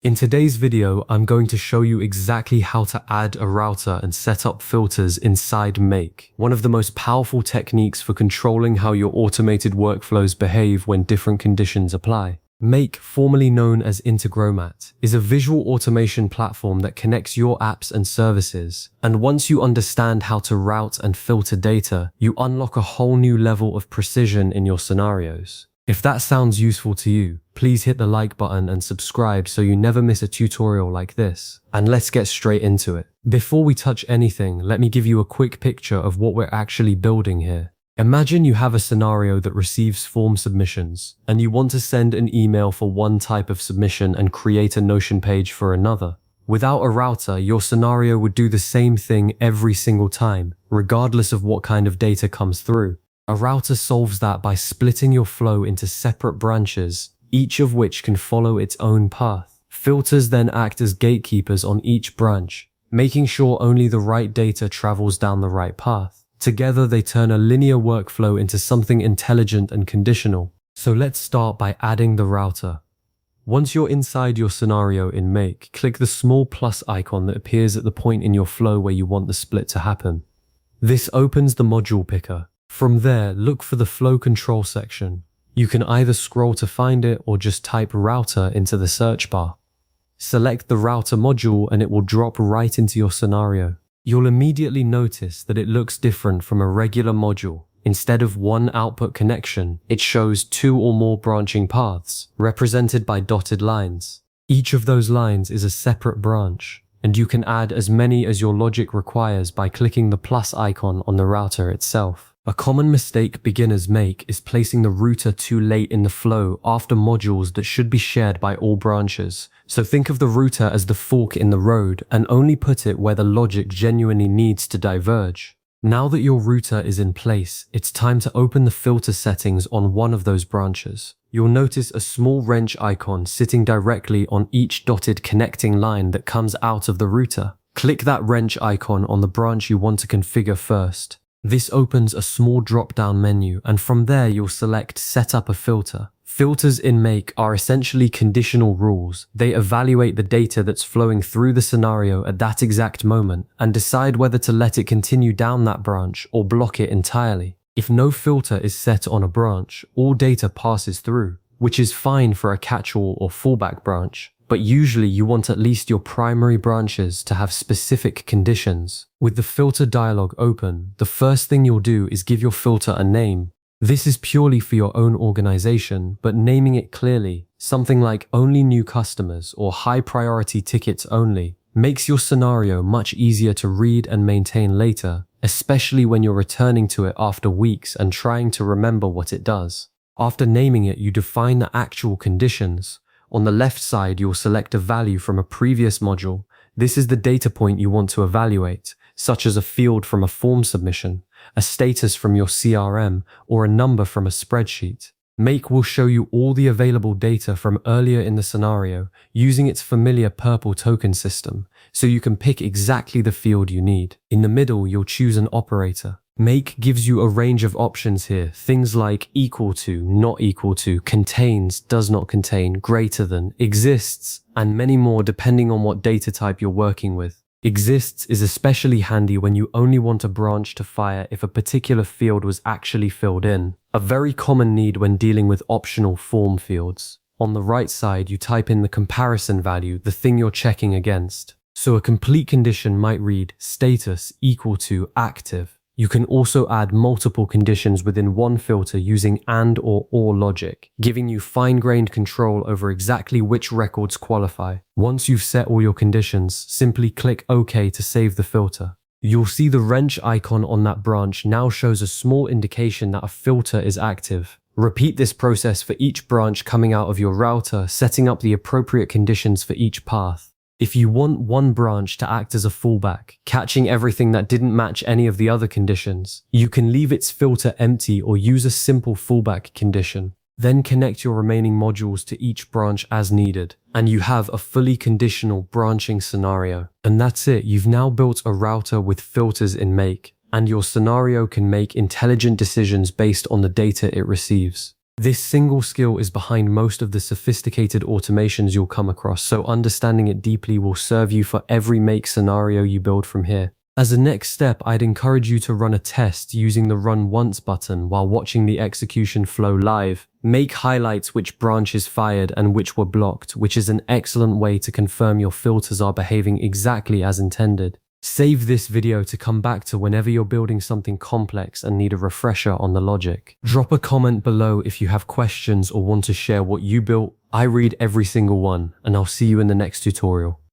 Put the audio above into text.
In today's video, I'm going to show you exactly how to add a router and set up filters inside Make, one of the most powerful techniques for controlling how your automated workflows behave when different conditions apply. Make, formerly known as Integromat, is a visual automation platform that connects your apps and services. And once you understand how to route and filter data, you unlock a whole new level of precision in your scenarios. If that sounds useful to you, please hit the like button and subscribe so you never miss a tutorial like this. And let's get straight into it. Before we touch anything, let me give you a quick picture of what we're actually building here. Imagine you have a scenario that receives form submissions, and you want to send an email for one type of submission and create a Notion page for another. Without a router, your scenario would do the same thing every single time, regardless of what kind of data comes through. A router solves that by splitting your flow into separate branches, each of which can follow its own path. Filters then act as gatekeepers on each branch, making sure only the right data travels down the right path. Together, they turn a linear workflow into something intelligent and conditional. So let's start by adding the router. Once you're inside your scenario in Make, click the small plus icon that appears at the point in your flow where you want the split to happen. This opens the module picker. From there, look for the flow control section. You can either scroll to find it or just type router into the search bar. Select the router module and it will drop right into your scenario. You'll immediately notice that it looks different from a regular module. Instead of one output connection, it shows two or more branching paths, represented by dotted lines. Each of those lines is a separate branch, and you can add as many as your logic requires by clicking the plus icon on the router itself. A common mistake beginners make is placing the router too late in the flow after modules that should be shared by all branches. So think of the router as the fork in the road and only put it where the logic genuinely needs to diverge. Now that your router is in place, it's time to open the filter settings on one of those branches. You'll notice a small wrench icon sitting directly on each dotted connecting line that comes out of the router. Click that wrench icon on the branch you want to configure first. This opens a small drop-down menu, and from there you'll select Set up a filter. Filters in Make are essentially conditional rules. They evaluate the data that's flowing through the scenario at that exact moment and decide whether to let it continue down that branch or block it entirely. If no filter is set on a branch, all data passes through, which is fine for a catch-all or fallback branch. But usually you want at least your primary branches to have specific conditions. With the filter dialog open, the first thing you'll do is give your filter a name. This is purely for your own organization, but naming it clearly, something like only new customers or high priority tickets only, makes your scenario much easier to read and maintain later, especially when you're returning to it after weeks and trying to remember what it does. After naming it, you define the actual conditions. On the left side, you'll select a value from a previous module. This is the data point you want to evaluate, such as a field from a form submission, a status from your CRM, or a number from a spreadsheet. Make will show you all the available data from earlier in the scenario using its familiar purple token system, so you can pick exactly the field you need. In the middle, you'll choose an operator. Make gives you a range of options here, things like equal to, not equal to, contains, does not contain, greater than, exists, and many more depending on what data type you're working with. Exists is especially handy when you only want a branch to fire if a particular field was actually filled in, a very common need when dealing with optional form fields. On the right side, you type in the comparison value, the thing you're checking against. So a complete condition might read status equal to active. You can also add multiple conditions within one filter using and or logic, giving you fine-grained control over exactly which records qualify. Once you've set all your conditions, simply click OK to save the filter. You'll see the wrench icon on that branch now shows a small indication that a filter is active. Repeat this process for each branch coming out of your router, setting up the appropriate conditions for each path. If you want one branch to act as a fallback, catching everything that didn't match any of the other conditions, you can leave its filter empty or use a simple fallback condition. Then connect your remaining modules to each branch as needed, and you have a fully conditional branching scenario. And that's it, you've now built a router with filters in Make, and your scenario can make intelligent decisions based on the data it receives. This single skill is behind most of the sophisticated automations you'll come across, so understanding it deeply will serve you for every make scenario you build from here. As a next step, I'd encourage you to run a test using the Run Once button while watching the execution flow live. Make highlights which branches fired and which were blocked, which is an excellent way to confirm your filters are behaving exactly as intended. Save this video to come back to whenever you're building something complex and need a refresher on the logic. Drop a comment below if you have questions or want to share what you built. I read every single one, and I'll see you in the next tutorial.